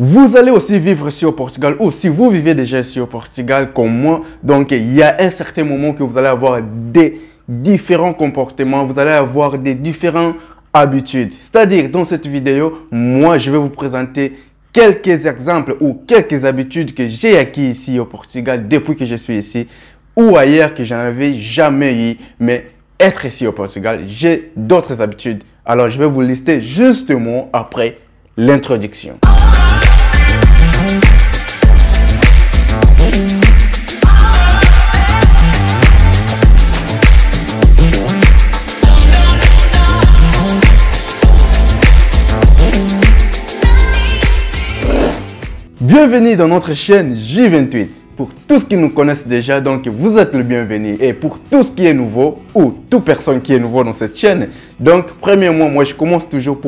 Vous allez aussi vivre ici au Portugal, ou si vous vivez déjà ici au Portugal comme moi, donc il y a un certain moment que vous allez avoir des différents comportements, vous allez avoir des différentes habitudes. C'est-à-dire, dans cette vidéo, moi, je vais vous présenter quelques exemples ou quelques habitudes que j'ai acquis ici au Portugal depuis que je suis ici ou ailleurs que je n'avais jamais eu. Mais être ici au Portugal, j'ai d'autres habitudes. Alors, je vais vous lister justement après l'introduction. Bienvenue dans notre chaîne J28. Pour tous qui nous connaissent déjà, donc vous êtes le bienvenu. Et pour tout ce qui est nouveau, ou toute personne qui est nouveau dans cette chaîne, donc premièrement, moi je commence toujours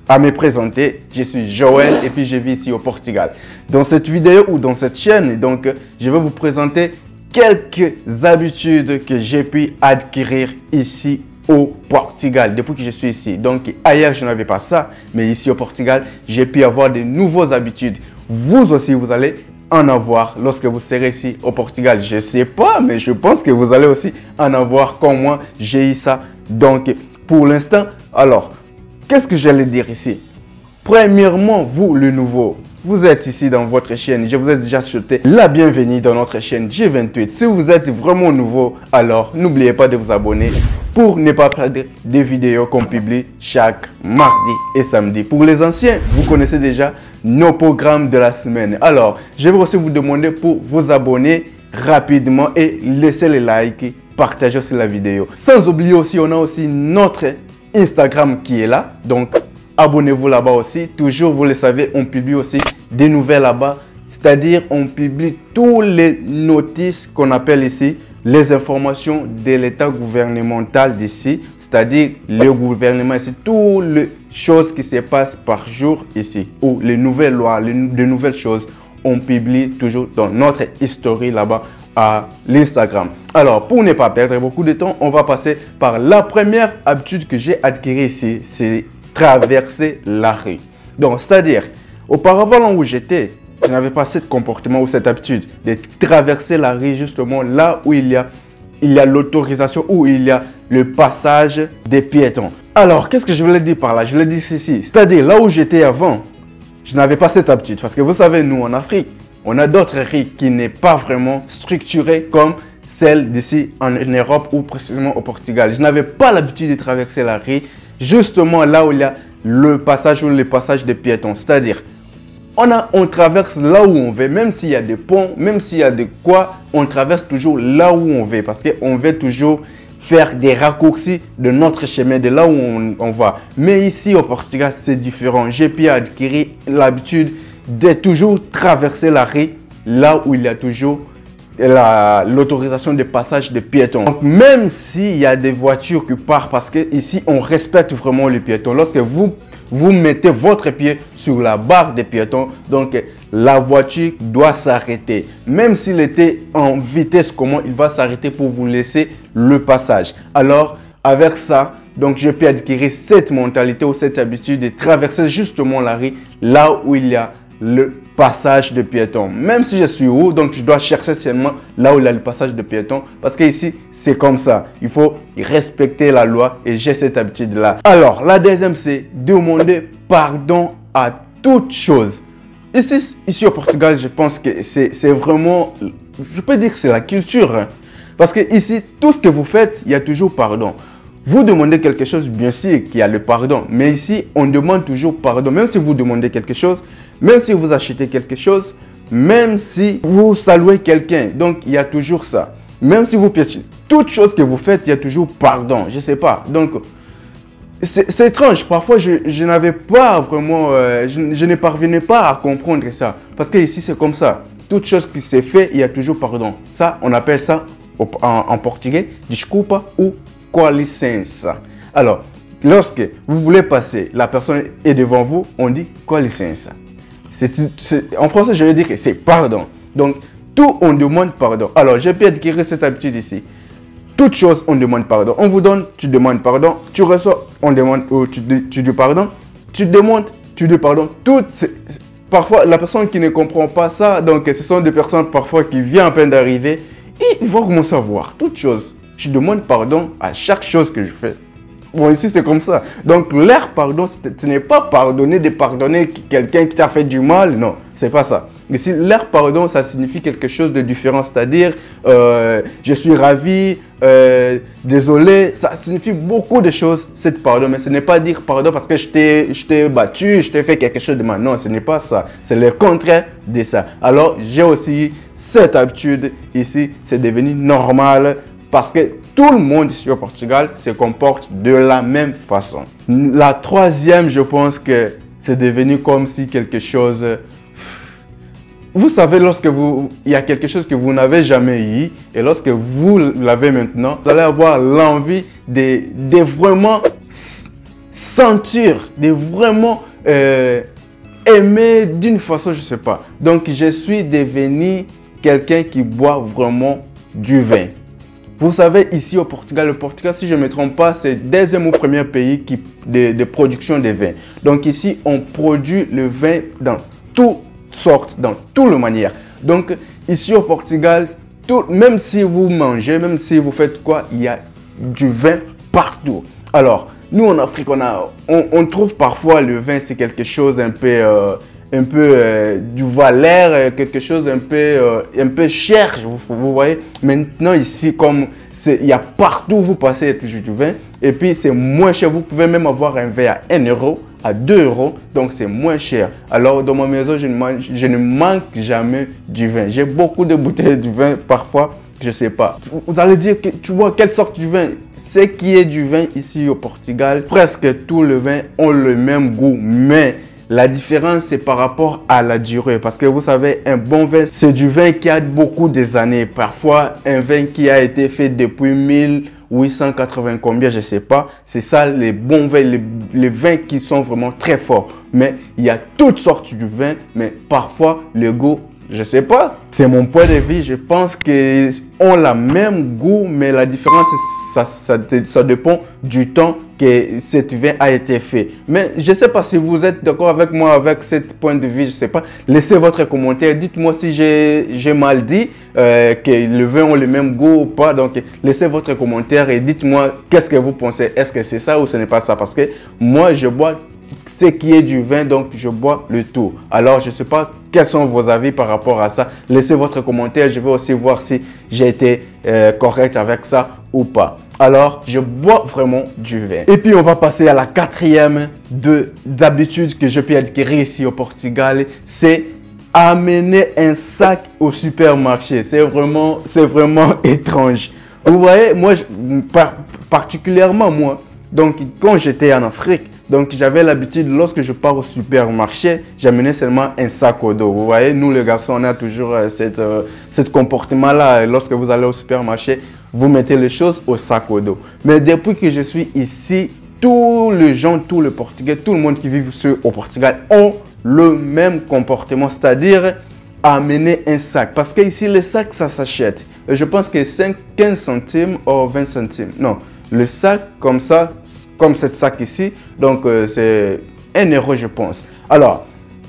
à me présenter. Je suis Joël et puis je vis ici au Portugal. Dans cette vidéo ou dans cette chaîne, donc je vais vous présenter quelques habitudes que j'ai pu acquérir ici au Portugal depuis que je suis ici. Donc ailleurs je n'avais pas ça, mais ici au Portugal, j'ai pu avoir de nouvelles habitudes. Vous aussi, vous allez en avoir lorsque vous serez ici au Portugal. Je ne sais pas, mais je pense que vous allez aussi en avoir comme moi. J'ai eu ça. Donc, pour l'instant, alors, qu'est-ce que j'allais dire ici? Premièrement, vous, le nouveau, vous êtes ici dans votre chaîne. Je vous ai déjà souhaité la bienvenue dans notre chaîne J28. Si vous êtes vraiment nouveau, alors n'oubliez pas de vous abonner pour ne pas perdre des vidéos qu'on publie chaque mardi et samedi. Pour les anciens, vous connaissez déjà nos programmes de la semaine. Alors, je vais aussi vous demander pour vous abonner rapidement et laisser les likes, partager aussi la vidéo. Sans oublier aussi, on a aussi notre Instagram qui est là. Donc, abonnez-vous là-bas aussi. Toujours, vous le savez, on publie aussi des nouvelles là-bas. C'est-à-dire, on publie tous les notices qu'on appelle ici les informations de l'état gouvernemental d'ici, c'est-à-dire le gouvernement ici, toutes les choses qui se passent par jour ici, ou les nouvelles lois, les nouvelles choses, on publie toujours dans notre history là-bas à l'Instagram. Alors, pour ne pas perdre beaucoup de temps, on va passer par la première habitude que j'ai acquise ici, c'est traverser la rue. Donc, c'est-à-dire, auparavant là où j'étais, je n'avais pas ce comportement ou cette habitude de traverser la rue justement là où il y a l'autorisation, où il y a le passage des piétons. Alors, qu'est-ce que je voulais dire par là? Je voulais dire ceci. C'est-à-dire, là où j'étais avant, je n'avais pas cette habitude. Parce que vous savez, nous, en Afrique, on a d'autres rues qui n'est pas vraiment structurées comme celle d'ici en Europe ou précisément au Portugal. Je n'avais pas l'habitude de traverser la rue justement là où il y a le passage ou le passage des piétons. C'est-à-dire, on traverse là où on veut, même s'il y a des ponts, même s'il y a de quoi, on traverse toujours là où on veut parce qu'on veut toujours faire des raccourcis de notre chemin, de là où on va. Mais ici au Portugal, c'est différent. J'ai pu acquérir l'habitude de toujours traverser la rue là où il y a toujours l'autorisation de passage de piétons. Donc, même s'il y a des voitures qui partent, parce que ici on respecte vraiment les piétons. Lorsque vous mettez votre pied sur la barre des piétons, donc la voiture doit s'arrêter. Même s'il était en vitesse, comment il va s'arrêter pour vous laisser le passage. Alors, avec ça, donc je peux acquérir cette mentalité ou cette habitude de traverser justement la rue là où il y a le passage de piétons. Même si je suis où, donc je dois chercher seulement là où il y a le passage de piétons. Parce que ici, c'est comme ça. Il faut respecter la loi et j'ai cette habitude-là. Alors, la deuxième, c'est demander pardon à toute chose. Ici au Portugal, je pense que c'est vraiment, je peux dire que c'est la culture. Hein. Parce que ici, tout ce que vous faites, il y a toujours pardon. Vous demandez quelque chose, bien sûr qu'il y a le pardon. Mais ici, on demande toujours pardon. Même si vous demandez quelque chose, même si vous achetez quelque chose, même si vous saluez quelqu'un. Donc, il y a toujours ça. Même si vous piétinez, toute chose que vous faites, il y a toujours pardon. Je ne sais pas. Donc, c'est étrange. Parfois, je n'avais pas vraiment, je ne parvenais pas à comprendre ça. Parce que ici, c'est comme ça. Toute chose qui s'est fait, il y a toujours pardon. Ça, on appelle ça en portugais, desculpa ou com licença. Alors, lorsque vous voulez passer, la personne est devant vous, on dit com licença. En français, je vais dire que c'est pardon. Donc, tout, on demande pardon. Alors, j'ai pu acquérir cette habitude ici. Toute chose, on demande pardon. On vous donne, tu demandes pardon. Tu reçois, on demande, tu dis pardon. Tu demandes, tu dis pardon. Tout, parfois, la personne qui ne comprend pas ça, donc ce sont des personnes parfois qui viennent à peine d'arriver et ils vont commencer à voir toutes choses. Je demande pardon à chaque chose que je fais. Bon, ici, c'est comme ça. Donc, leur pardon, ce n'est pas pardonner de pardonner quelqu'un qui t'a fait du mal. Non, c'est pas ça. Ici, leur pardon, ça signifie quelque chose de différent. C'est-à-dire, je suis ravi, désolé. Ça signifie beaucoup de choses, cette pardon. Mais ce n'est pas dire pardon parce que je t'ai battu, je t'ai fait quelque chose de mal. Non, ce n'est pas ça. C'est le contraire de ça. Alors, j'ai aussi cette habitude ici. C'est devenu normal parce que tout le monde ici au Portugal se comporte de la même façon. La troisième, je pense que c'est devenu comme si quelque chose... Vous savez, il y a quelque chose que vous n'avez jamais eu et lorsque vous l'avez maintenant, vous allez avoir l'envie de vraiment sentir, de vraiment aimer d'une façon, je ne sais pas. Donc, je suis devenu quelqu'un qui boit vraiment du vin. Vous savez, ici au Portugal, le Portugal, si je ne me trompe pas, c'est le deuxième ou premier pays de production de vin. Donc ici, on produit le vin dans toutes sortes, dans toutes les manières. Donc ici au Portugal, même si vous mangez, même si vous faites quoi, il y a du vin partout. Alors, nous en Afrique, on trouve parfois le vin, c'est quelque chose un peu du valeur, quelque chose un peu cher, vous voyez. Maintenant ici, comme il y a partout où vous passez, il y a toujours du vin. Et puis c'est moins cher, vous pouvez même avoir un vin à 1 euro, à 2 euros, donc c'est moins cher. Alors dans ma maison, je ne manque jamais du vin. J'ai beaucoup de bouteilles de vin, parfois, je ne sais pas. Vous allez dire, que tu vois, quelle sorte de vin? Ce qui est du vin ici au Portugal, presque tous les vins ont le même goût, mais la différence, c'est par rapport à la durée. Parce que vous savez, un bon vin, c'est du vin qui a beaucoup des années. Parfois, un vin qui a été fait depuis 1880 combien, je ne sais pas. C'est ça, les bons vins, les vins qui sont vraiment très forts. Mais il y a toutes sortes de vins, mais parfois, le goût, je ne sais pas. C'est mon point de vue. Je pense qu'ils ont le même goût, mais la différence, ça dépend du temps que cet vin a été fait. Mais je ne sais pas si vous êtes d'accord avec moi avec ce point de vue, je ne sais pas. Laissez votre commentaire, dites-moi si j'ai mal dit, que le vin ont le même goût ou pas. Donc laissez votre commentaire et dites-moi qu'est-ce que vous pensez. Est-ce que c'est ça ou ce n'est pas ça? Parce que moi je bois ce qui est du vin, donc je bois le tout. Alors je ne sais pas quels sont vos avis par rapport à ça. Laissez votre commentaire, je vais aussi voir si j'ai été correct avec ça ou pas. Alors, je bois vraiment du vin. Et puis, on va passer à la quatrième d'habitude que je peux acquérir ici au Portugal. C'est amener un sac au supermarché. C'est vraiment étrange. Vous voyez, moi, particulièrement moi, donc quand j'étais en Afrique, donc j'avais l'habitude, lorsque je pars au supermarché, j'amenais seulement un sac au dos. Vous voyez, nous les garçons, on a toujours cet comportement-là. Lorsque vous allez au supermarché, vous mettez les choses au sac au dos. Mais depuis que je suis ici, tous les gens, tous les Portugais, tout le monde qui vit au Portugal ont le même comportement, c'est-à-dire amener un sac. Parce qu'ici, le sac, ça s'achète. Je pense que c'est 15 centimes ou 20 centimes. Non, le sac comme ça, comme ce sac ici, donc c'est 1 euro, je pense. Alors,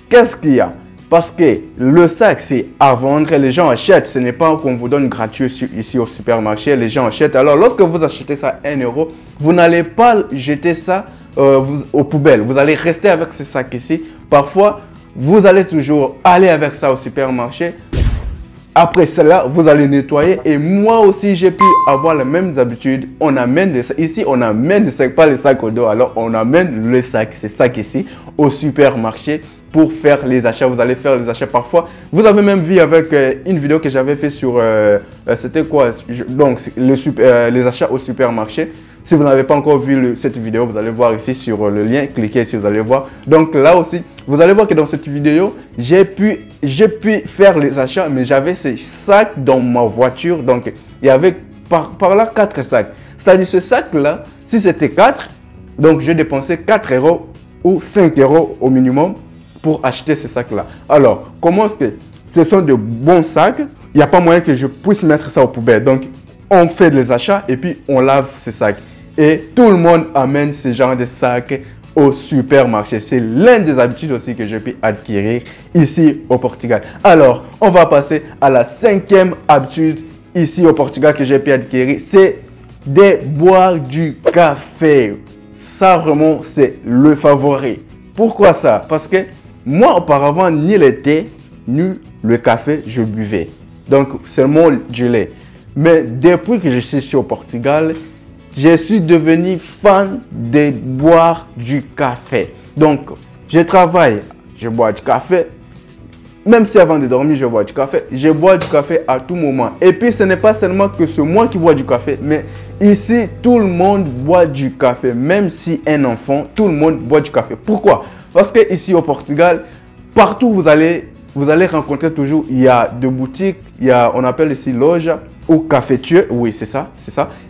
qu'est-ce qu'il y a? Parce que le sac, c'est à vendre, les gens achètent. Ce n'est pas qu'on vous donne gratuit ici au supermarché, les gens achètent. Alors, lorsque vous achetez ça 1 euro, vous n'allez pas jeter ça aux poubelles. Vous allez rester avec ce sac ici. Parfois, vous allez toujours aller avec ça au supermarché. Après cela, vous allez nettoyer. Et moi aussi, j'ai pu avoir les mêmes habitudes. On amène des sacs. Ici, on amène des sacs, pas les sacs au dos. Alors, on amène le sac, ce sac ici, au supermarché pour faire les achats. Vous allez faire les achats parfois. Vous avez même vu avec une vidéo que j'avais fait sur... c'était quoi? Donc, les achats au supermarché. Si vous n'avez pas encore vu cette vidéo, vous allez voir ici sur le lien. Cliquez ici, vous allez voir. Donc là aussi, vous allez voir que dans cette vidéo, j'ai pu faire les achats, mais j'avais ces sacs dans ma voiture. Donc, il y avait par là 4 sacs. C'est-à-dire ce sac-là, si c'était 4, donc je dépensais 4 euros ou 5 euros au minimum pour acheter ce sac-là. Alors, comment est-ce que ce sont de bons sacs? Il n'y a pas moyen que je puisse mettre ça aux poubelles. Donc, on fait les achats et puis on lave ces sacs. Et tout le monde amène ce genre de sacs au supermarché. C'est l'une des habitudes aussi que j'ai pu acquérir ici au Portugal. Alors, on va passer à la 5e habitude ici au Portugal que j'ai pu acquérir. C'est de boire du café. Ça vraiment, c'est le favori. Pourquoi ça? Parce que moi, auparavant, ni le thé, ni le café, je buvais. Donc, seulement du lait. Mais depuis que je suis ici au Portugal, je suis devenu fan de boire du café. Donc, je travaille, je bois du café. Même si avant de dormir, je bois du café. Je bois du café à tout moment. Et puis, ce n'est pas seulement que c'est moi qui bois du café, mais ici, tout le monde boit du café. Même si un enfant, tout le monde boit du café. Pourquoi? Parce que ici au Portugal, partout où vous allez rencontrer toujours, il y a des boutiques, on appelle ici loge ou cafetiers. Oui, c'est ça.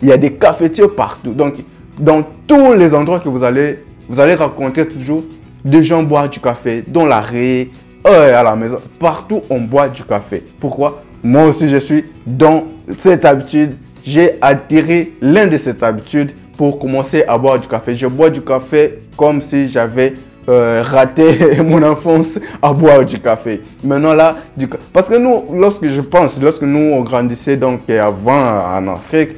Il y a des cafetiers partout. Donc, dans tous les endroits que vous allez rencontrer toujours des gens boire du café, dans la rue, à la maison. Partout, on boit du café. Pourquoi? Moi aussi, je suis dans cette habitude. J'ai attiré l'une de ces habitudes pour commencer à boire du café. Je bois du café comme si j'avais raté mon enfance à boire du café. Maintenant là, parce que nous, lorsque nous on grandissait donc avant en Afrique,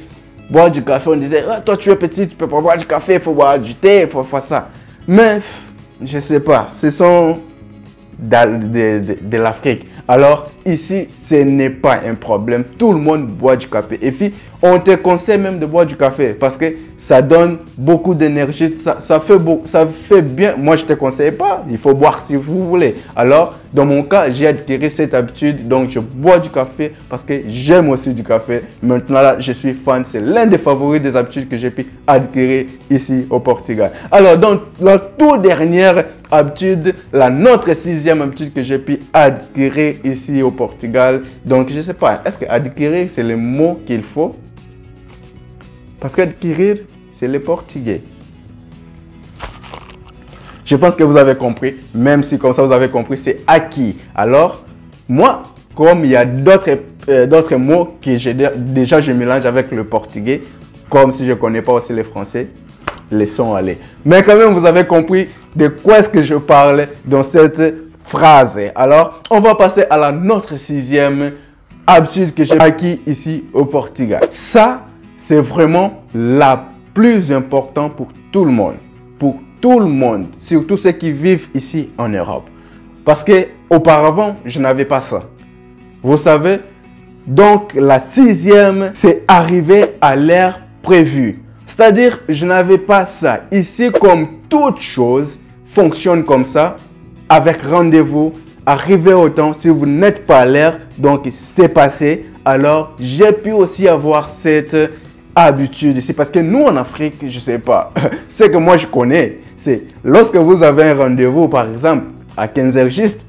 boire du café, on disait ah, toi tu es petit, tu peux pas boire du café, il faut boire du thé, il faut faire ça. Mais je sais pas, ce sont de l'Afrique. Alors ici, ce n'est pas un problème. Tout le monde boit du café. Et puis, on te conseille même de boire du café parce que ça donne beaucoup d'énergie. Ça fait bien. Moi, je ne te conseille pas. Il faut boire si vous voulez. Alors, dans mon cas, j'ai acquis cette habitude. Donc, je bois du café parce que j'aime aussi du café. Maintenant, là, je suis fan. C'est l'un des favoris des habitudes que j'ai pu acquérir ici au Portugal. Alors, dans la toute dernière habitude, notre 6e habitude que j'ai pu acquérir ici au Portugal. Donc, je ne sais pas, est-ce que acquérir, c'est le mot qu'il faut? Parce qu'acquérir, c'est le portugais. Je pense que vous avez compris. Même si comme ça, vous avez compris, c'est acquis. Alors, moi, comme il y a d'autres mots que je mélange avec le portugais, comme si je ne connais pas aussi le français, laissons aller. Mais quand même, vous avez compris de quoi est-ce que je parle dans cette phrase. Alors, on va passer à notre 6e habitude que j'ai acquis ici au Portugal. Ça, c'est vraiment la plus importante pour tout le monde. Pour tout le monde, surtout ceux qui vivent ici en Europe. Parce que auparavant, je n'avais pas ça. Vous savez, donc la 6e, c'est arriver à l'heure prévue. C'est-à-dire, je n'avais pas ça. Ici, comme toute chose, fonctionne comme ça, avec rendez-vous, arriver au temps. Si vous n'êtes pas à l'heure, donc c'est passé. Alors, j'ai pu aussi avoir cette habitude ici. Parce que nous, en Afrique, je ne sais pas, ce que moi je connais, c'est lorsque vous avez un rendez-vous, par exemple, à 15h juste,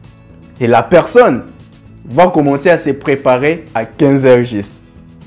et la personne va commencer à se préparer à 15h juste.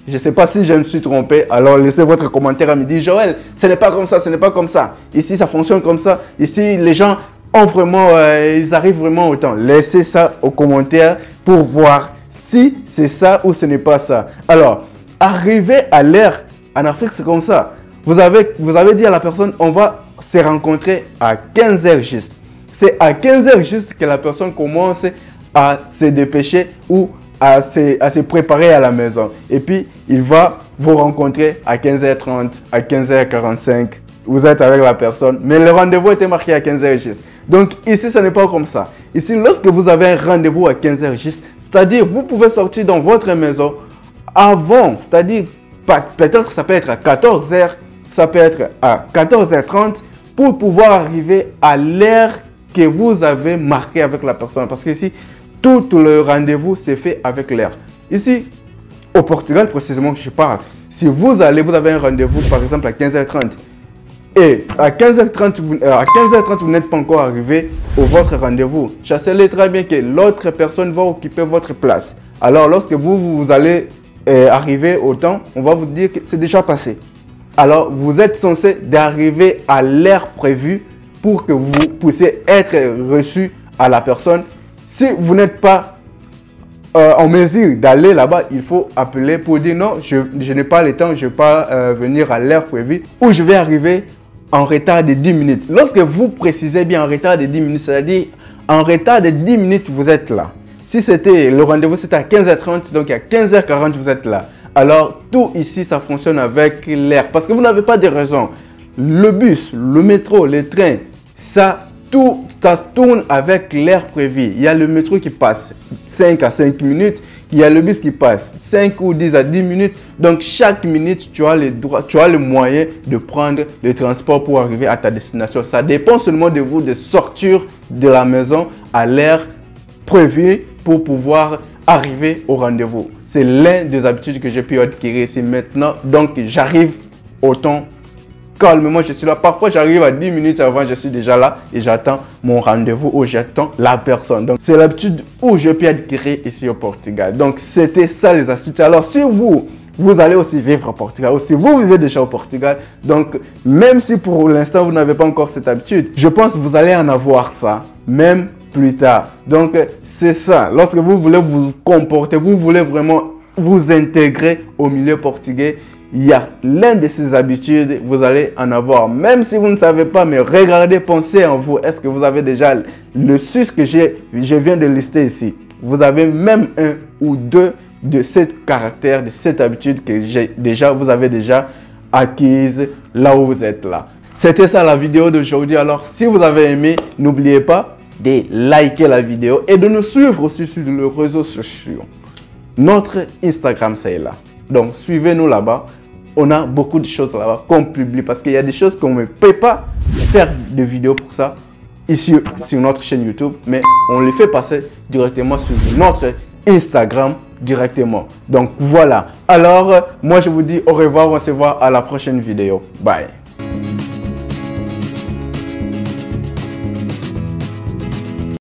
Je ne sais pas si je me suis trompé, alors laissez votre commentaire à me dire, Joël, ce n'est pas comme ça, ce n'est pas comme ça. Ici, ça fonctionne comme ça. Ici, les gens ont vraiment, ils arrivent vraiment au temps. Laissez ça aux commentaires pour voir si c'est ça ou ce n'est pas ça. Alors, arriver à l'heure en Afrique, c'est comme ça. Vous avez dit à la personne, on va se rencontrer à 15h juste. C'est à 15h juste que la personne commence à se dépêcher ou à se préparer à la maison. Et puis, il va vous rencontrer à 15h30, à 15h45. Vous êtes avec la personne, mais le rendez-vous était marqué à 15h juste. Donc, ici, ce n'est pas comme ça. Ici, lorsque vous avez un rendez-vous à 15h juste, c'est-à-dire, vous pouvez sortir dans votre maison avant, c'est-à-dire, peut-être ça peut être à 14h, ça peut être à 14h30 pour pouvoir arriver à l'heure que vous avez marqué avec la personne. Parce que ici, tout le rendez-vous s'est fait avec l'heure. Ici, au Portugal, précisément, je parle. Si vous avez un rendez-vous, par exemple, à 15h30, et à 15h30, vous n'êtes pas encore arrivé au votre rendez-vous, sachez très bien que l'autre personne va occuper votre place. Alors, lorsque vous allez arriver au temps, on va vous dire que c'est déjà passé. Alors, vous êtes censé d'arriver à l'heure prévue pour que vous puissiez être reçu à la personne. Si vous n'êtes pas en mesure d'aller là-bas, il faut appeler pour dire non, je n'ai pas le temps, je ne vais pas venir à l'heure prévue ou je vais arriver en retard de 10 minutes. Lorsque vous précisez bien en retard de 10 minutes, c'est-à-dire en retard de 10 minutes, vous êtes là. Si c'était le rendez-vous, c'était à 15h30, donc à 15h40, vous êtes là. Alors, tout ici, ça fonctionne avec l'heure. Parce que vous n'avez pas de raison. Le bus, le métro, les trains, ça tourne avec l'heure prévue. Il y a le métro qui passe 5 à 5 minutes. Il y a le bus qui passe 5 ou 10 à 10 minutes. Donc, chaque minute, tu as le moyen de prendre le transport pour arriver à ta destination. Ça dépend seulement de vous de sortir de la maison à l'heure prévue pour pouvoir arriver au rendez-vous. C'est l'un des habitudes que j'ai pu acquérir ici maintenant. Donc, j'arrive au temps calmement, je suis là. Parfois, j'arrive à 10 minutes avant, je suis déjà là et j'attends mon rendez-vous ou j'attends la personne. Donc, c'est l'habitude où je peux acquérir ici au Portugal. Donc, c'était ça les astuces. Alors, si vous allez aussi vivre au Portugal, ou si vous vivez déjà au Portugal, donc, même si pour l'instant, vous n'avez pas encore cette habitude, je pense que vous allez en avoir ça, même plus tard. Donc, c'est ça. Lorsque vous voulez vous comporter, vous voulez vraiment vous intégrer au milieu portugais, il y a l'un de ces habitudes, vous allez en avoir. Même si vous ne savez pas, mais regardez, pensez en vous. Est-ce que vous avez déjà le sus que je viens de lister ici? Vous avez même un ou deux de ces caractères, de cette habitude que vous avez déjà acquise là où vous êtes là. C'était ça la vidéo d'aujourd'hui. Alors, si vous avez aimé, n'oubliez pas de liker la vidéo et de nous suivre aussi sur les réseaux sociaux. Notre Instagram, c'est là. Donc, suivez-nous là-bas. On a beaucoup de choses là-bas qu'on publie parce qu'il y a des choses qu'on ne peut pas faire de vidéos pour ça ici sur notre chaîne YouTube, mais on les fait passer directement sur notre Instagram directement. Donc, voilà. Alors, moi, je vous dis au revoir. On se voit à la prochaine vidéo. Bye.